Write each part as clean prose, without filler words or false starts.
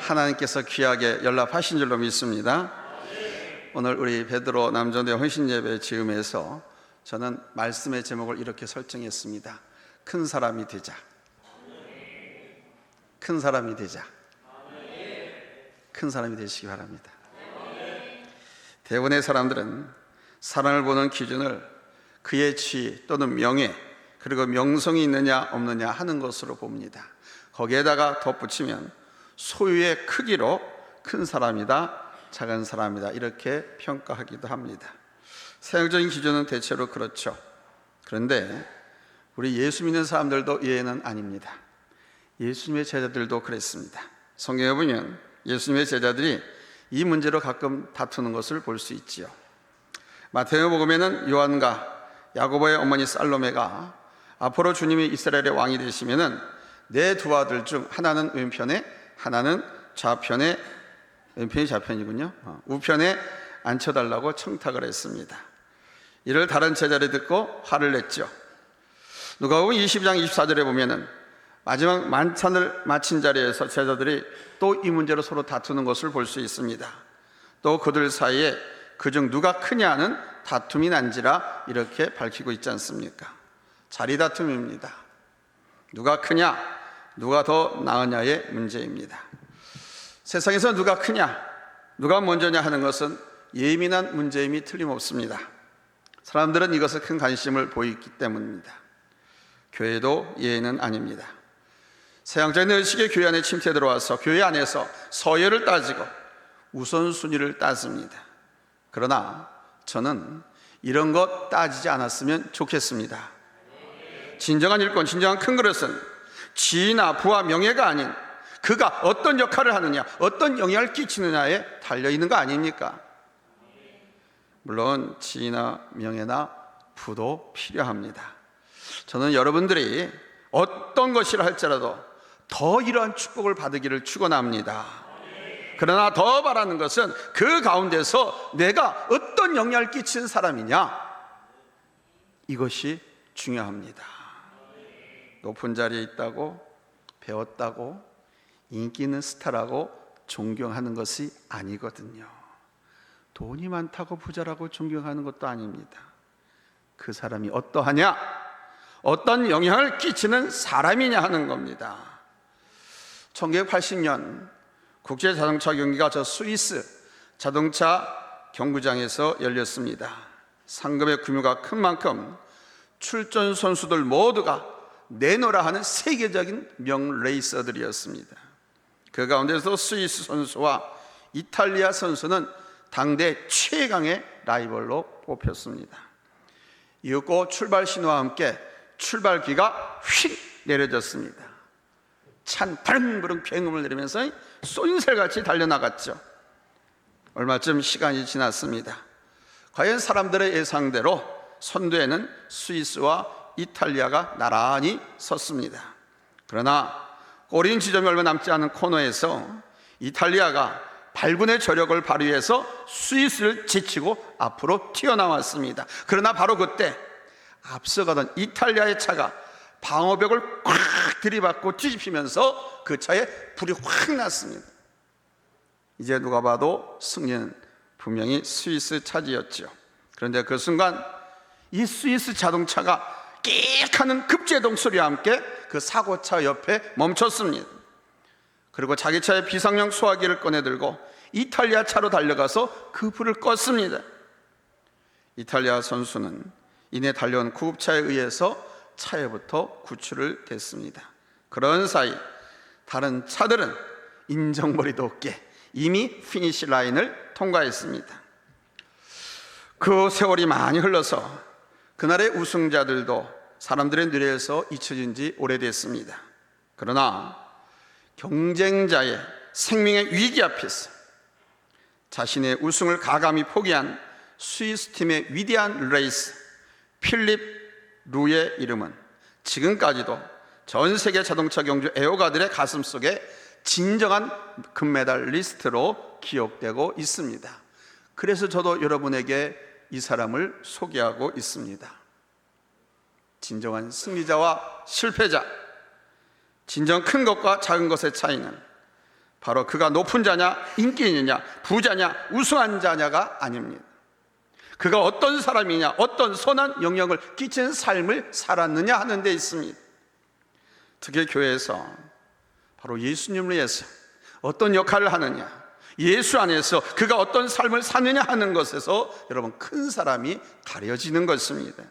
하나님께서 귀하게 연락하신 줄로 믿습니다. 오늘 우리 베드로 남전대 헌신예배 지음에서 저는 말씀의 제목을 이렇게 설정했습니다. 큰 사람이 되자. 큰 사람이 되자. 큰 사람이 되시기 바랍니다. 대부분의 사람들은 사람을 보는 기준을 그의 지위 또는 명예 그리고 명성이 있느냐 없느냐 하는 것으로 봅니다. 거기에다가 덧붙이면 소유의 크기로 큰 사람이다, 작은 사람이다 이렇게 평가하기도 합니다. 세상적인 기준은 대체로 그렇죠. 그런데 우리 예수 믿는 사람들도 예외는 아닙니다. 예수님의 제자들도 그랬습니다. 성경에 보면 예수님의 제자들이 이 문제로 가끔 다투는 것을 볼 수 있지요. 마태복음에는 요한과 야고보의 어머니 살로메가 앞으로 주님이 이스라엘의 왕이 되시면은 내 두 아들 중 하나는 왼편에 하나는 좌편에, 왼편이 좌편이군요. 우편에 앉혀달라고 청탁을 했습니다. 이를 다른 제자들이 듣고 화를 냈죠. 누가복음 20장 24절에 보면은 마지막 만찬을 마친 자리에서 제자들이 또 이 문제로 서로 다투는 것을 볼 수 있습니다. 또 그들 사이에 그중 누가 크냐는 다툼이 난지라 이렇게 밝히고 있지 않습니까? 자리 다툼입니다. 누가 크냐, 누가 더 나으냐의 문제입니다. 세상에서 누가 크냐, 누가 먼저냐 하는 것은 예민한 문제임이 틀림없습니다. 사람들은 이것에 큰 관심을 보이기 때문입니다. 교회도 예외는 아닙니다. 서양적인 의식의 교회 안에 침투해 들어와서 교회 안에서 서열을 따지고 우선순위를 따집니다. 그러나 저는 이런 것 따지지 않았으면 좋겠습니다. 진정한 일꾼, 진정한 큰 그릇은 지위나 부와 명예가 아닌 그가 어떤 역할을 하느냐, 어떤 영향을 끼치느냐에 달려있는 거 아닙니까? 물론 지위나 명예나 부도 필요합니다. 저는 여러분들이 어떤 것이라 할지라도 더 이러한 축복을 받으기를 축원합니다. 그러나 더 바라는 것은 그 가운데서 내가 어떤 영향을 끼친 사람이냐, 이것이 중요합니다. 높은 자리에 있다고, 배웠다고, 인기 있는 스타라고 존경하는 것이 아니거든요. 돈이 많다고 부자라고 존경하는 것도 아닙니다. 그 사람이 어떠하냐, 어떤 영향을 끼치는 사람이냐 하는 겁니다. 1980년 국제자동차 경기가 저 스위스 자동차 경구장에서 열렸습니다. 상금의 규모가 큰 만큼 출전 선수들 모두가 내노라 하는 세계적인 명레이서들이었습니다. 그 가운데서 스위스 선수와 이탈리아 선수는 당대 최강의 라이벌로 뽑혔습니다. 이윽고 출발 신호와 함께 출발기가 휙 내려졌습니다. 찬 부릉부릉 굉음을 내리면서 쏜살같이 달려나갔죠. 얼마쯤 시간이 지났습니다. 과연 사람들의 예상대로 선두에는 스위스와 이탈리아가 나란히 섰습니다. 그러나 꼬린 지점이 얼마 남지 않은 코너에서 이탈리아가 발군의 저력을 발휘해서 스위스를 제치고 앞으로 튀어나왔습니다. 그러나 바로 그때 앞서가던 이탈리아의 차가 방어벽을 꽉 들이받고 뒤집히면서 그 차에 불이 확 났습니다. 이제 누가 봐도 승리는 분명히 스위스 차지였죠. 그런데 그 순간 이 스위스 자동차가 끼익 하는 급제동 소리와 함께 그 사고차 옆에 멈췄습니다. 그리고 자기 차의 비상용 소화기를 꺼내들고 이탈리아 차로 달려가서 그 불을 껐습니다. 이탈리아 선수는 이내 달려온 구급차에 의해서 차에부터 구출을 됐습니다. 그런 사이 다른 차들은 인정머리도 없게 이미 피니시 라인을 통과했습니다. 그 세월이 많이 흘러서 그날의 우승자들도 사람들의 뇌리에서 잊혀진 지 오래됐습니다. 그러나 경쟁자의 생명의 위기 앞에서 자신의 우승을 가감히 포기한 스위스 팀의 위대한 레이스 필립 루의 이름은 지금까지도 전 세계 자동차 경주 애호가들의 가슴속에 진정한 금메달리스트로 기억되고 있습니다. 그래서 저도 여러분에게 이 사람을 소개하고 있습니다. 진정한 승리자와 실패자, 진정 큰 것과 작은 것의 차이는 바로 그가 높은 자냐, 인기 있느냐, 부자냐, 우수한 자냐가 아닙니다. 그가 어떤 사람이냐, 어떤 선한 영향을 끼치는 삶을 살았느냐 하는 데 있습니다. 특히 교회에서 바로 예수님을 위해서 어떤 역할을 하느냐, 예수 안에서 그가 어떤 삶을 사느냐 하는 것에서 여러분 큰 사람이 가려지는 것입니다.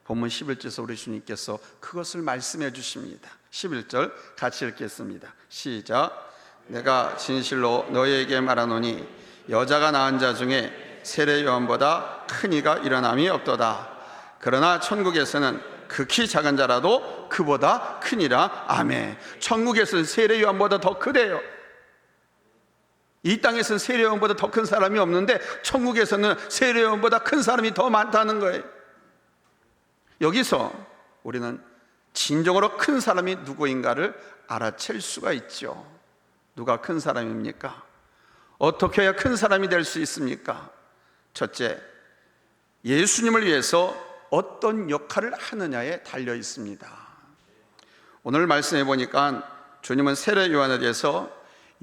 본문 11절에서 우리 주님께서 그것을 말씀해 주십니다. 11절 같이 읽겠습니다. 시작. 내가 진실로 너희에게 말하노니 여자가 낳은 자 중에 세례 요한보다 큰 이가 일어남이 없도다. 그러나 천국에서는 극히 작은 자라도 그보다 크니라. 아멘. 천국에서는 세례 요한보다 더 크대요. 이 땅에서는 세례 요한보다 더 큰 사람이 없는데 천국에서는 세례 요한보다 큰 사람이 더 많다는 거예요. 여기서 우리는 진정으로 큰 사람이 누구인가를 알아챌 수가 있죠. 누가 큰 사람입니까? 어떻게 해야 큰 사람이 될 수 있습니까? 첫째, 예수님을 위해서 어떤 역할을 하느냐에 달려 있습니다. 오늘 말씀해 보니까 주님은 세례 요한에 대해서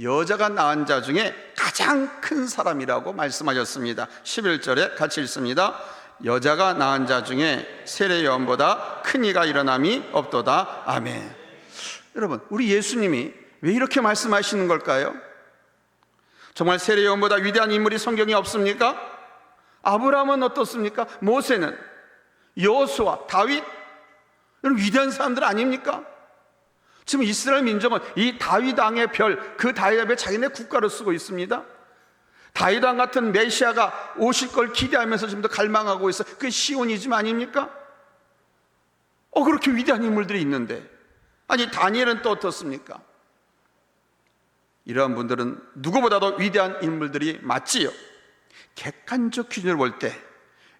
여자가 낳은 자 중에 가장 큰 사람이라고 말씀하셨습니다. 11절에 같이 읽습니다. 여자가 낳은 자 중에 세례 요한보다 큰 이가 일어남이 없도다. 아멘. 여러분, 우리 예수님이 왜 이렇게 말씀하시는 걸까요? 정말 세례 요한보다 위대한 인물이 성경에 없습니까? 아브라함은 어떻습니까? 모세는, 여호수아, 다윗, 이런 위대한 사람들 아닙니까? 지금 이스라엘 민족은 이 다윗 왕의 별, 그 다윗 왕의 자기네 국가로 쓰고 있습니다. 다윗 왕 같은 메시아가 오실 걸 기대하면서 지금도 갈망하고 있어. 그게 시온이즘 아닙니까? 그렇게 위대한 인물들이 있는데, 아니 다니엘은 또 어떻습니까? 이러한 분들은 누구보다도 위대한 인물들이 맞지요. 객관적 기준을 볼 때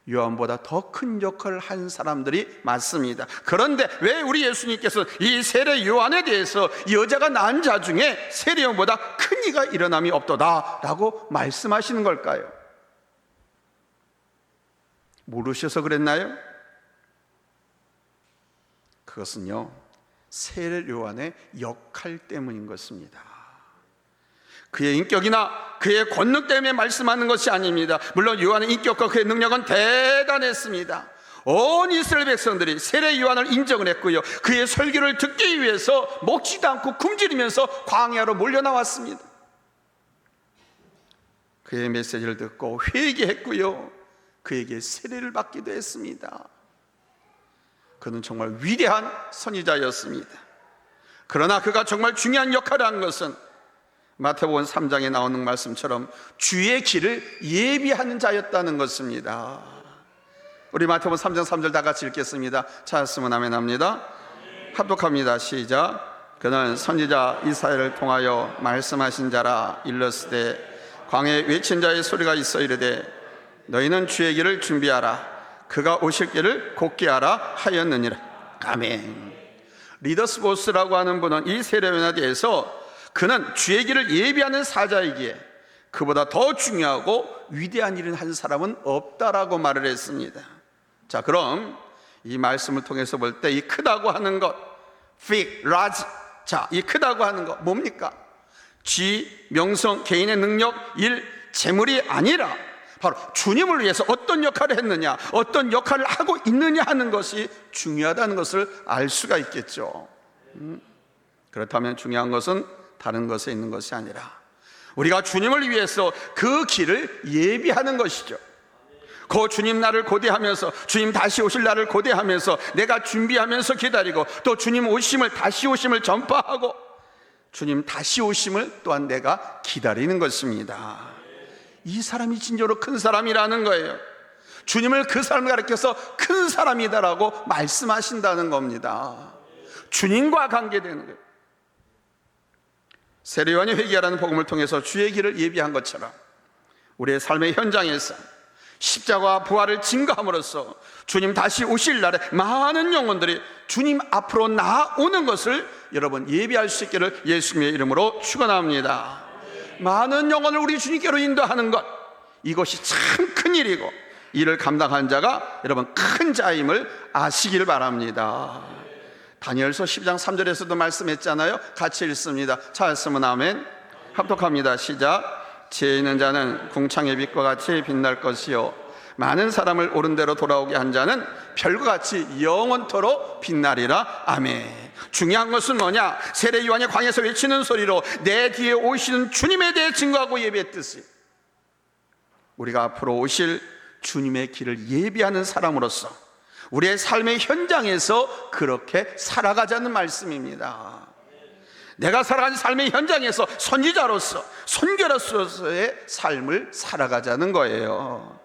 요한보다 더 큰 역할을 한 사람들이 맞습니다. 그런데 왜 우리 예수님께서 이 세례 요한에 대해서 여자가 낳은 자 중에 세례 요한보다 큰 이가 일어남이 없도다 라고 말씀하시는 걸까요? 모르셔서 그랬나요? 그것은요, 세례 요한의 역할 때문인 것입니다. 그의 인격이나 그의 권능 때문에 말씀하는 것이 아닙니다. 물론 요한의 인격과 그의 능력은 대단했습니다. 온 이스라엘 백성들이 세례 요한을 인정을 했고요, 그의 설교를 듣기 위해서 먹지도 않고 굶주리면서 광야로 몰려 나왔습니다. 그의 메시지를 듣고 회개했고요, 그에게 세례를 받기도 했습니다. 그는 정말 위대한 선지자였습니다. 그러나 그가 정말 중요한 역할을 한 것은 마태복음 3장에 나오는 말씀처럼 주의 길을 예비하는 자였다는 것입니다. 우리 마태복음 3장 3절 다 같이 읽겠습니다. 찾았으면 아멘 합니다. 합독합니다. 시작. 그는 선지자 이사야를 통하여 말씀하신 자라. 일렀으되 광야에 외친 자의 소리가 있어 이르되 너희는 주의 길을 준비하라. 그가 오실 길을 곧게 하라 하였느니라. 아멘. 리더스 보스라고 하는 분은 이 세례 요한에 대해서 그는 주의 길을 예비하는 사자이기에 그보다 더 중요하고 위대한 일을 한 사람은 없다라고 말을 했습니다. 자, 그럼 이 말씀을 통해서 볼 때 이 크다고 하는 것, big, large, 자, 이 크다고 하는 것 뭡니까? 지, 명성, 개인의 능력, 일, 재물이 아니라 바로 주님을 위해서 어떤 역할을 했느냐, 어떤 역할을 하고 있느냐 하는 것이 중요하다는 것을 알 수가 있겠죠. 그렇다면 중요한 것은 다른 것에 있는 것이 아니라 우리가 주님을 위해서 그 길을 예비하는 것이죠. 그 주님 날을 고대하면서, 주님 다시 오실 날을 고대하면서 내가 준비하면서 기다리고, 또 주님 오심을, 다시 오심을 전파하고 주님 다시 오심을 또한 내가 기다리는 것입니다. 이 사람이 진짜로 큰 사람이라는 거예요. 주님을 그 사람을 가리켜서 큰 사람이다라고 말씀하신다는 겁니다. 주님과 관계되는 거예요. 세례 요한이 회개하라는 복음을 통해서 주의 길을 예비한 것처럼 우리의 삶의 현장에서 십자가와 부활을 증거함으로써 주님 다시 오실 날에 많은 영혼들이 주님 앞으로 나오는 것을 여러분 예비할 수 있기를 예수님의 이름으로 축원합니다. 많은 영혼을 우리 주님께로 인도하는 것, 이것이 참 큰 일이고 이를 감당한 자가 여러분 큰 자임을 아시길 바랍니다. 다니엘서 12장 3절에서도 말씀했잖아요. 같이 읽습니다. 찾았으면 아멘. 합독합니다. 시작. 지혜 있는 자는 궁창의 빛과 같이 빛날 것이요 많은 사람을 옳은 대로 돌아오게 한 자는 별과 같이 영원토록 빛나리라. 아멘. 중요한 것은 뭐냐? 세례 요한이 광야에서 외치는 소리로 내 뒤에 오시는 주님에 대해 증거하고 예배했듯이 우리가 앞으로 오실 주님의 길을 예비하는 사람으로서 우리의 삶의 현장에서 그렇게 살아가자는 말씀입니다. 내가 살아가는 삶의 현장에서 선지자로서 선교로서의 삶을 살아가자는 거예요.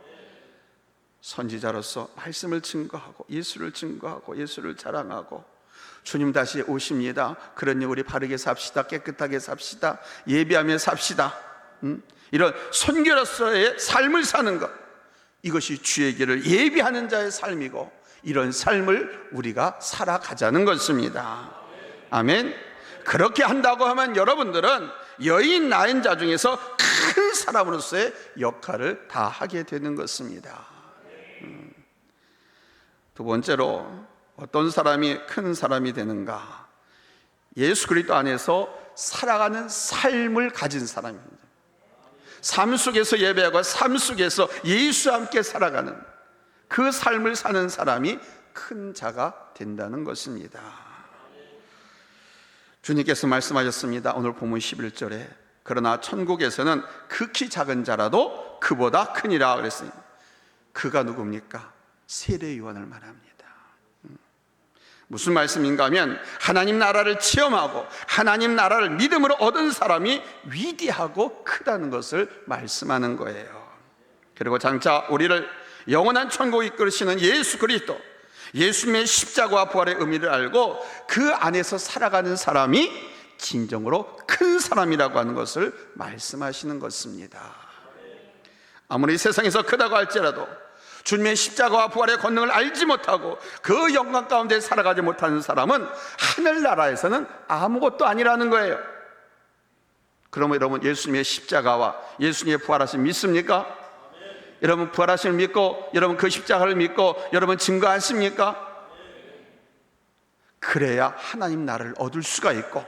선지자로서 말씀을 증거하고 예수를 증거하고 예수를 자랑하고 주님 다시 오십니다. 그러니 우리 바르게 삽시다. 깨끗하게 삽시다. 예비하며 삽시다. 이런 선교로서의 삶을 사는 것, 이것이 주의 길을 예비하는 자의 삶이고 이런 삶을 우리가 살아가자는 것입니다. 아멘. 그렇게 한다고 하면 여러분들은 여인 나인자 중에서 큰 사람으로서의 역할을 다 하게 되는 것입니다. 두 번째로 어떤 사람이 큰 사람이 되는가? 예수 그리스도 안에서 살아가는 삶을 가진 사람입니다. 삶 속에서 예배하고 삶 속에서 예수와 함께 살아가는 그 삶을 사는 사람이 큰 자가 된다는 것입니다. 주님께서 말씀하셨습니다. 오늘 본문 11절에 그러나 천국에서는 극히 작은 자라도 그보다 크니라 그랬어요. 그가 누굽니까? 세례 요한을 말합니다. 무슨 말씀인가 하면 하나님 나라를 체험하고 하나님 나라를 믿음으로 얻은 사람이 위대하고 크다는 것을 말씀하는 거예요. 그리고 장차 우리를 영원한 천국에 이끌으시는 예수 그리스도, 예수님의 십자가와 부활의 의미를 알고 그 안에서 살아가는 사람이 진정으로 큰 사람이라고 하는 것을 말씀하시는 것입니다. 아무리 세상에서 크다고 할지라도 주님의 십자가와 부활의 권능을 알지 못하고 그 영광 가운데 살아가지 못하는 사람은 하늘나라에서는 아무것도 아니라는 거예요. 그러면 여러분 예수님의 십자가와 예수님의 부활하심 믿습니까? 여러분 부활하심을 믿고 여러분 그 십자가를 믿고 여러분 증거하십니까? 그래야 하나님 나라를 얻을 수가 있고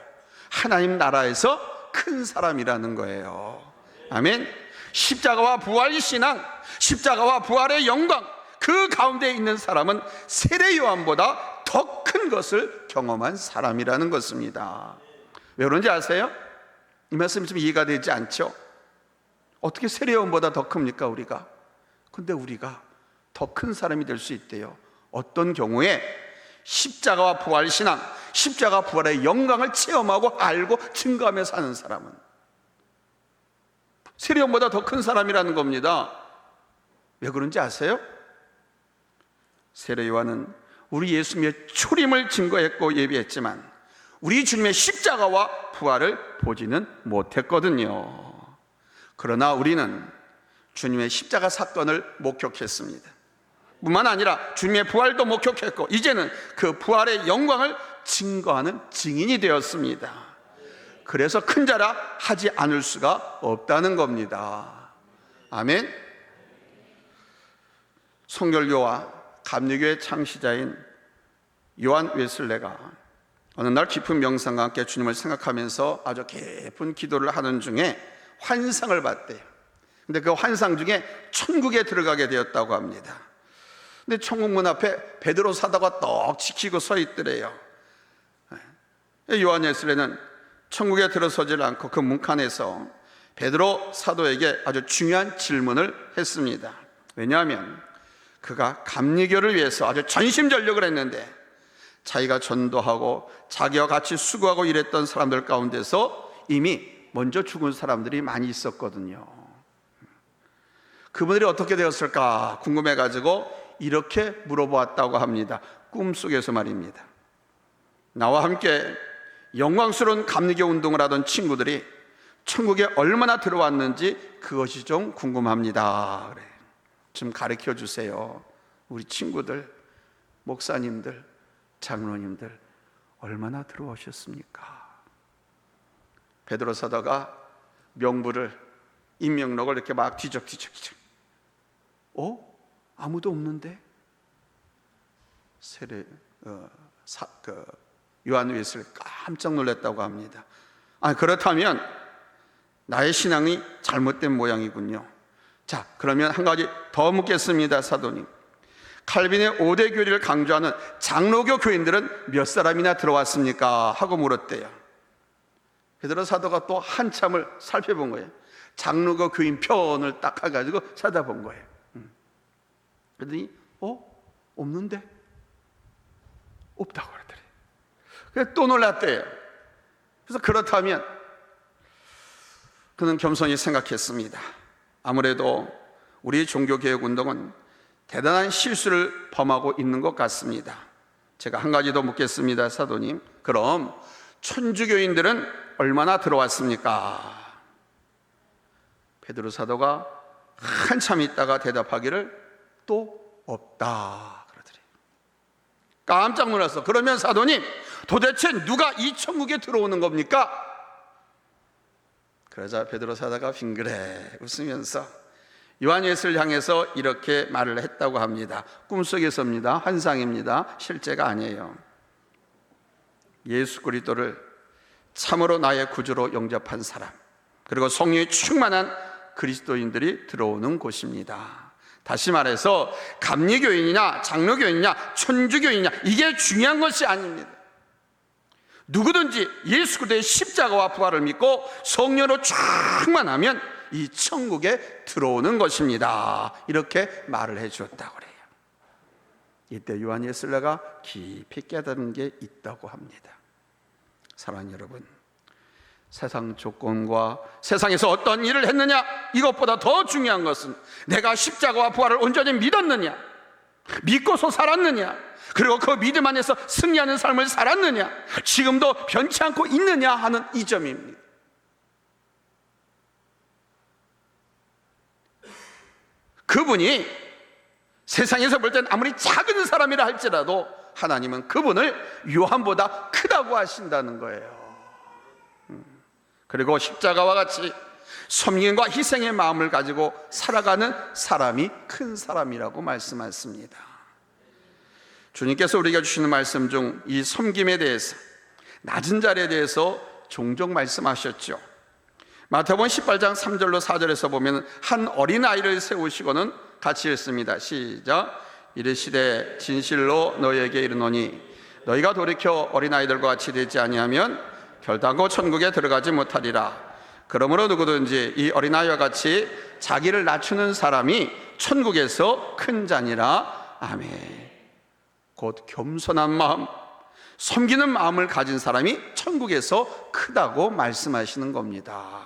하나님 나라에서 큰 사람이라는 거예요. 아멘. 십자가와 부활의 신앙, 십자가와 부활의 영광, 그 가운데 있는 사람은 세례 요한보다 더 큰 것을 경험한 사람이라는 것입니다. 왜 그런지 아세요? 이 말씀이 좀 이해가 되지 않죠? 어떻게 세례 요한보다 더 큽니까 우리가? 근데 우리가 더 큰 사람이 될 수 있대요. 어떤 경우에 십자가와 부활 신앙, 십자가 부활의 영광을 체험하고 알고 증거하며 사는 사람은 세례 요한보다 더 큰 사람이라는 겁니다. 왜 그런지 아세요? 세례 요한은 우리 예수님의 초림을 증거했고 예비했지만 우리 주님의 십자가와 부활을 보지는 못했거든요. 그러나 우리는 주님의 십자가 사건을 목격했습니다. 뿐만 아니라 주님의 부활도 목격했고 이제는 그 부활의 영광을 증거하는 증인이 되었습니다. 그래서 큰 자라 하지 않을 수가 없다는 겁니다. 아멘. 성결교와 감리교의 창시자인 요한 웨슬레가 어느 날 깊은 명상과 함께 주님을 생각하면서 아주 깊은 기도를 하는 중에 환상을 봤대요. 근데 그 환상 중에 천국에 들어가게 되었다고 합니다. 근데 천국 문 앞에 베드로 사도가 떡 지키고 서 있더래요. 요한 웨슬레는 천국에 들어서질 않고 그 문칸에서 베드로 사도에게 아주 중요한 질문을 했습니다. 왜냐하면 그가 감리교를 위해서 아주 전심전력을 했는데 자기가 전도하고 자기와 같이 수고하고 일했던 사람들 가운데서 이미 먼저 죽은 사람들이 많이 있었거든요. 그분들이 어떻게 되었을까 궁금해가지고 이렇게 물어보았다고 합니다. 꿈속에서 말입니다. 나와 함께 영광스러운 감리교 운동을 하던 친구들이 천국에 얼마나 들어왔는지 그것이 좀 궁금합니다. 그래. 좀 가르쳐 주세요. 우리 친구들, 목사님들, 장로님들 얼마나 들어오셨습니까? 베드로 사도가 명부를 임명록을 이렇게 막 뒤적뒤적. 요한웨슬리 깜짝 놀랐다고 합니다. 그렇다면 나의 신앙이 잘못된 모양이군요. 자, 그러면 한 가지 더 묻겠습니다, 사도님. 칼빈의 5대 교리를 강조하는 장로교 교인들은 몇 사람이나 들어왔습니까? 하고 물었대요. 베드로 사도가 또 한참을 살펴본 거예요. 장로교 교인 편을 딱 해가지고 찾아본 거예요. 그랬더니 없는데? 없다고 그러더래요. 그래서 또 놀랐대요. 그래서 그렇다면 그는 겸손히 생각했습니다. 아무래도 우리 종교개혁운동은 대단한 실수를 범하고 있는 것 같습니다. 제가 한 가지 더 묻겠습니다, 사도님. 그럼 천주교인들은 얼마나 들어왔습니까? 베드로 사도가 한참 있다가 대답하기를 또 없다 그러더래요. 깜짝 놀랐어. 그러면 사도님, 도대체 누가 이 천국에 들어오는 겁니까? 그러자 베드로 사도가 빙그레 웃으면서 요한예수를 향해서 이렇게 말을 했다고 합니다. 꿈속에서입니다. 환상입니다. 실제가 아니에요. 예수 그리스도를 참으로 나의 구주로 영접한 사람, 그리고 성령이 충만한 그리스도인들이 들어오는 곳입니다. 다시 말해서 감리교인이냐 장로교인이냐 천주교인이냐 이게 중요한 것이 아닙니다. 누구든지 예수 그리스도의 십자가와 부활을 믿고 성령으로 충만하면 이 천국에 들어오는 것입니다. 이렇게 말을 해 주었다고 그래요. 이때 요한예슬레가 깊이 깨달은 게 있다고 합니다. 사랑하는 여러분, 세상 조건과 세상에서 어떤 일을 했느냐, 이것보다 더 중요한 것은 내가 십자가와 부활을 온전히 믿었느냐, 믿고서 살았느냐, 그리고 그 믿음 안에서 승리하는 삶을 살았느냐, 지금도 변치 않고 있느냐 하는 이 점입니다. 그분이 세상에서 볼 땐 아무리 작은 사람이라 할지라도 하나님은 그분을 요한보다 크다고 하신다는 거예요. 그리고 십자가와 같이 섬김과 희생의 마음을 가지고 살아가는 사람이 큰 사람이라고 말씀하십니다. 주님께서 우리가 주시는 말씀 중 이 섬김에 대해서, 낮은 자리에 대해서 종종 말씀하셨죠. 마태복음 18장 3절로 4절에서 보면 한 어린아이를 세우시고는 같이 읽습니다. 시작. 이르시되 진실로 너희에게 이르노니 너희가 돌이켜 어린아이들과 같이 되지 아니하면 결단코 천국에 들어가지 못하리라. 그러므로 누구든지 이 어린아이와 같이 자기를 낮추는 사람이 천국에서 큰 자니라. 아멘. 곧 겸손한 마음, 섬기는 마음을 가진 사람이 천국에서 크다고 말씀하시는 겁니다.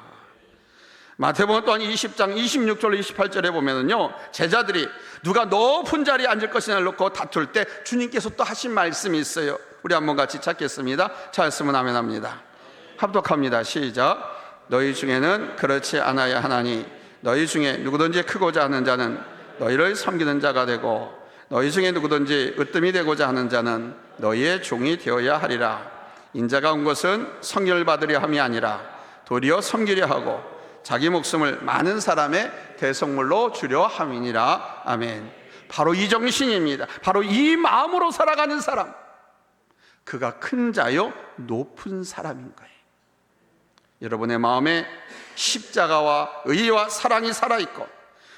마태복음 또한 20장 26절 28절에 보면은요, 제자들이 누가 높은 자리에 앉을 것이냐를 놓고 다툴 때 주님께서 또 하신 말씀이 있어요. 우리 한번 같이 찾겠습니다. 찾았으면 아멘 합니다. 합독합니다. 시작. 너희 중에는 그렇지 않아야 하나니 너희 중에 누구든지 크고자 하는 자는 너희를 섬기는 자가 되고 너희 중에 누구든지 으뜸이 되고자 하는 자는 너희의 종이 되어야 하리라. 인자가 온 것은 성결 받으려 함이 아니라 도리어 섬기려 하고 자기 목숨을 많은 사람의 대속물로 주려 함이니라. 아멘. 바로 이 정신입니다. 바로 이 마음으로 살아가는 사람, 그가 큰 자요 높은 사람인 거예요. 여러분의 마음에 십자가와 의와 사랑이 살아있고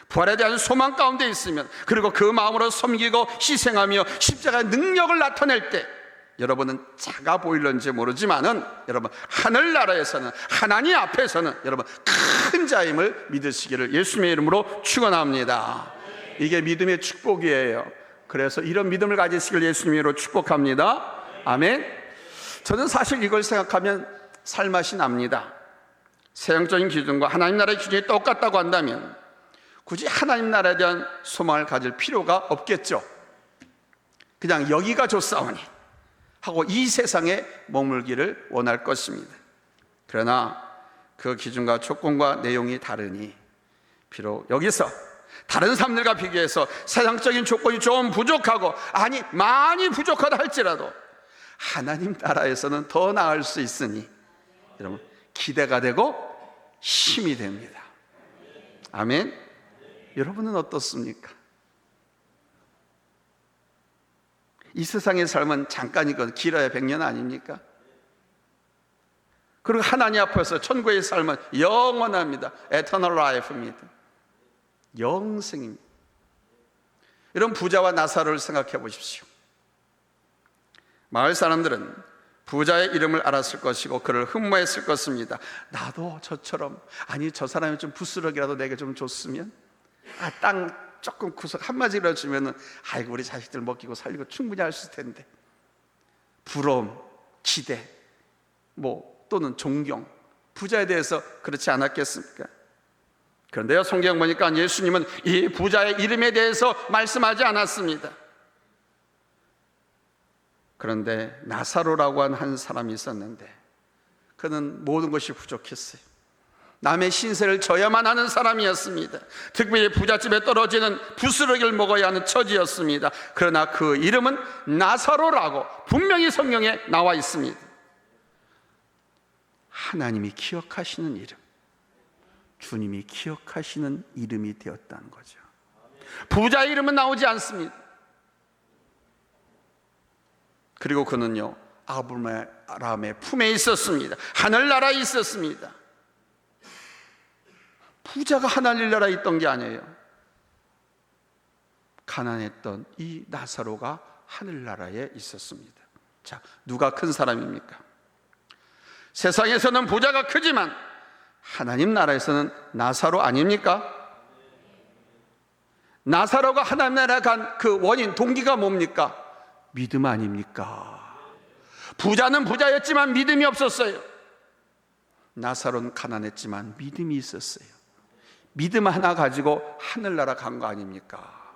부활에 대한 소망 가운데 있으면, 그리고 그 마음으로 섬기고 희생하며 십자가의 능력을 나타낼 때 여러분은 작아 보일런지 모르지만은 여러분 하늘나라에서는, 하나님 앞에서는 여러분 큰 자임을 믿으시기를 예수님의 이름으로 축원합니다. 이게 믿음의 축복이에요. 그래서 이런 믿음을 가지시길 예수님의 이름으로 축복합니다. 아멘. 저는 사실 이걸 생각하면 살맛이 납니다. 세상적인 기준과 하나님 나라의 기준이 똑같다고 한다면 굳이 하나님 나라에 대한 소망을 가질 필요가 없겠죠. 그냥 여기가 좋사오니 하고 이 세상에 머물기를 원할 것입니다. 그러나 그 기준과 조건과 내용이 다르니 비록 여기서 다른 사람들과 비교해서 세상적인 조건이 좀 부족하고, 아니 많이 부족하다 할지라도 하나님 나라에서는 더 나을 수 있으니 여러분 기대가 되고 힘이 됩니다. 아멘. 여러분은 어떻습니까? 이 세상의 삶은 잠깐이건 길어야 100년 아닙니까? 그리고 하나님 앞에서 천국의 삶은 영원합니다. Eternal life입니다. 영생입니다. 이런 부자와 나사로를 생각해 보십시오. 마을 사람들은 부자의 이름을 알았을 것이고 그를 흠모했을 것입니다. 나도 저처럼, 아니 저 사람이 좀 부스러기라도 내게 좀 줬으면, 땅 조금 구석 한마디라도 주면은 아이고 우리 자식들 먹이고 살리고 충분히 할 수 있을 텐데. 부러움, 기대, 또는 존경, 부자에 대해서 그렇지 않았겠습니까? 그런데요, 성경 보니까 예수님은 이 부자의 이름에 대해서 말씀하지 않았습니다. 그런데 나사로라고 한 사람이 있었는데 그는 모든 것이 부족했어요. 남의 신세를 져야만 하는 사람이었습니다. 특별히 부잣집에 떨어지는 부스러기를 먹어야 하는 처지였습니다. 그러나 그 이름은 나사로라고 분명히 성경에 나와 있습니다. 하나님이 기억하시는 이름, 주님이 기억하시는 이름이 되었다는 거죠. 부자의 이름은 나오지 않습니다. 그리고 그는요, 아브라함의 품에 있었습니다. 하늘나라에 있었습니다. 부자가 하늘나라에 있던 게 아니에요. 가난했던 이 나사로가 하늘나라에 있었습니다. 자, 누가 큰 사람입니까? 세상에서는 부자가 크지만 하나님 나라에서는 나사로 아닙니까? 나사로가 하나님 나라에 간 그 원인, 동기가 뭡니까? 믿음 아닙니까? 부자는 부자였지만 믿음이 없었어요. 나사로는 가난했지만 믿음이 있었어요. 믿음 하나 가지고 하늘나라 간 거 아닙니까?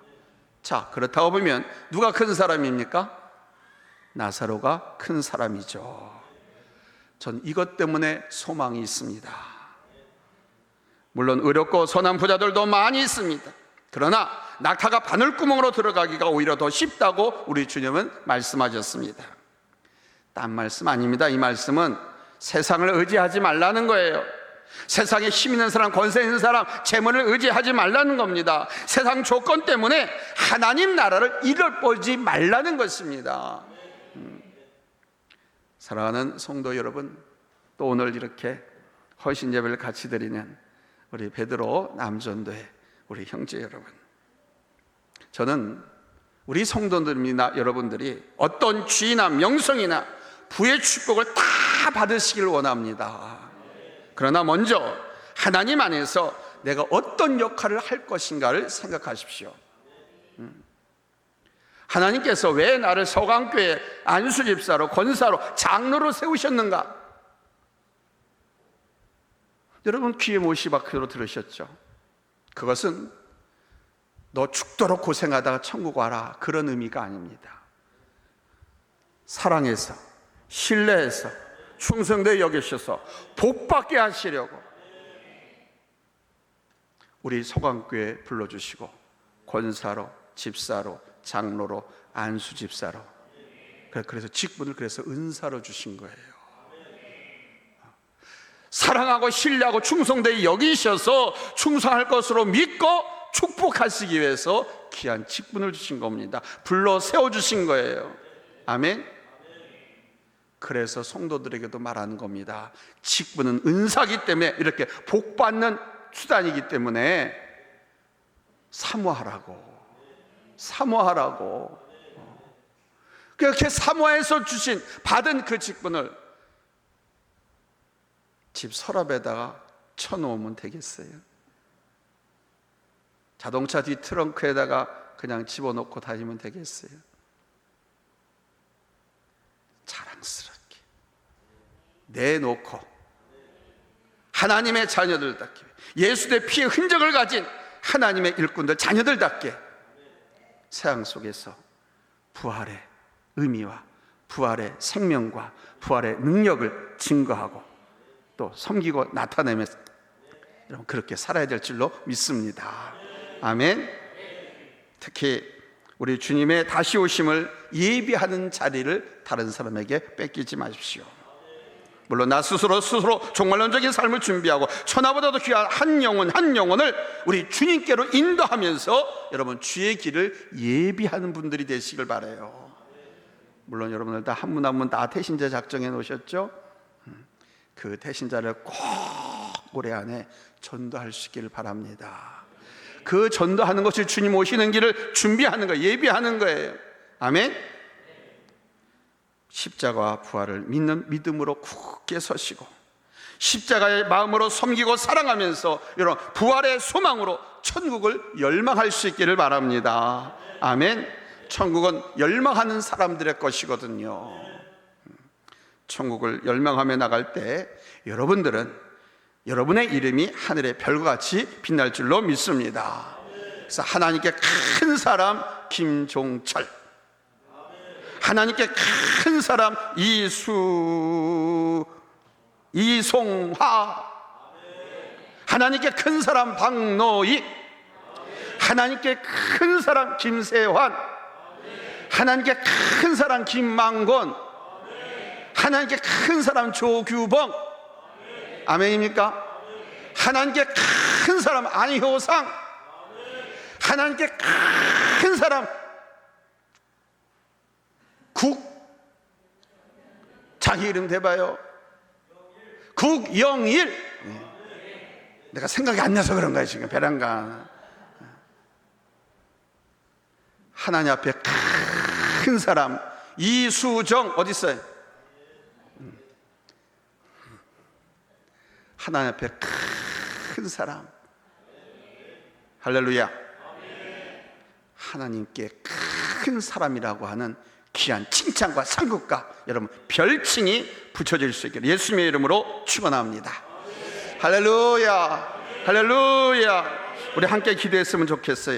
자, 그렇다고 보면 누가 큰 사람입니까? 나사로가 큰 사람이죠. 전 이것 때문에 소망이 있습니다. 물론 의롭고 선한 부자들도 많이 있습니다. 그러나 낙타가 바늘구멍으로 들어가기가 오히려 더 쉽다고 우리 주님은 말씀하셨습니다. 딴 말씀 아닙니다. 이 말씀은 세상을 의지하지 말라는 거예요. 세상에 힘 있는 사람, 권세 있는 사람, 재물을 의지하지 말라는 겁니다. 세상 조건 때문에 하나님 나라를 잃어버리지 말라는 것입니다. 사랑하는 성도 여러분, 또 오늘 이렇게 헌신 예배를 같이 드리는 우리 베드로 남전도의 우리 형제 여러분, 저는 우리 성도들이나 여러분들이 어떤 지위나 명성이나 부의 축복을 다 받으시길 원합니다. 그러나 먼저 하나님 안에서 내가 어떤 역할을 할 것인가를 생각하십시오. 하나님께서 왜 나를 서강교회 안수집사로, 권사로, 장로로 세우셨는가? 여러분 귀에 못이 박혀로 들으셨죠? 그것은 너 죽도록 고생하다가 천국 와라, 그런 의미가 아닙니다. 사랑해서, 신뢰해서, 충성되게 여기셔서 복받게 하시려고 우리 서강교회 불러주시고 권사로, 집사로, 장로로, 안수집사로, 그래서 직분을 그래서 은사로 주신 거예요. 사랑하고 신뢰하고 충성되게 여기셔서 충성할 것으로 믿고 축복하시기 위해서 귀한 직분을 주신 겁니다. 불러 세워주신 거예요. 아멘. 그래서 성도들에게도 말하는 겁니다. 직분은 은사기 때문에, 이렇게 복받는 수단이기 때문에 사모하라고. 그렇게 사모해서 주신, 받은 그 직분을 집 서랍에다가 쳐놓으면 되겠어요? 자동차 뒤 트렁크에다가 그냥 집어넣고 다니면 되겠어요? 자랑스럽게 내놓고 하나님의 자녀들답게, 예수의 피의 흔적을 가진 하나님의 일꾼들, 자녀들답게 세상 속에서 부활의 의미와 부활의 생명과 부활의 능력을 증거하고 또 섬기고 나타내면서 여러분 그렇게 살아야 될 줄로 믿습니다. 아멘. 특히 우리 주님의 다시 오심을 예비하는 자리를 다른 사람에게 뺏기지 마십시오. 물론 나 스스로 종말론적인 삶을 준비하고 천하보다도 귀한 한 영혼을 우리 주님께로 인도하면서 여러분 주의 길을 예비하는 분들이 되시길 바라요. 물론 여러분들 다 한 분 한 분 다 태신자 작정해 놓으셨죠? 그 태신자를 꼭 올해 안에 전도할 수 있기를 바랍니다. 그 전도하는 것이 주님 오시는 길을 준비하는 거예요. 예비하는 거예요. 아멘. 십자가와 부활을 믿는 믿음으로 굳게 서시고 십자가의 마음으로 섬기고 사랑하면서 이런 부활의 소망으로 천국을 열망할 수 있기를 바랍니다. 아멘. 천국은 열망하는 사람들의 것이거든요. 천국을 열망하며 나갈 때 여러분들은 여러분의 이름이 하늘의 별과 같이 빛날 줄로 믿습니다. 그래서 하나님께 큰 사람 김종철, 하나님께 큰 사람 이송화, 하나님께 큰 사람 박노익, 하나님께 큰 사람 김세환, 하나님께 큰 사람 김만곤, 하나님께 큰 사람 조규봉. 아멘입니까? 하나님께 큰 사람 안효상, 하나님께 큰 사람 자기 이름 대봐요. 국영일. 내가 생각이 안 나서 그런 거야 지금. 배란가. 하나님 앞에 큰 사람 이수정 어디 있어요? 하나님 앞에 큰 사람. 할렐루야. 하나님께 큰 사람이라고 하는 귀한 칭찬과 상급과 여러분 별칭이 붙여질 수 있기를 예수님의 이름으로 축원합니다. 할렐루야. 할렐루야. 우리 함께 기도했으면 좋겠어요.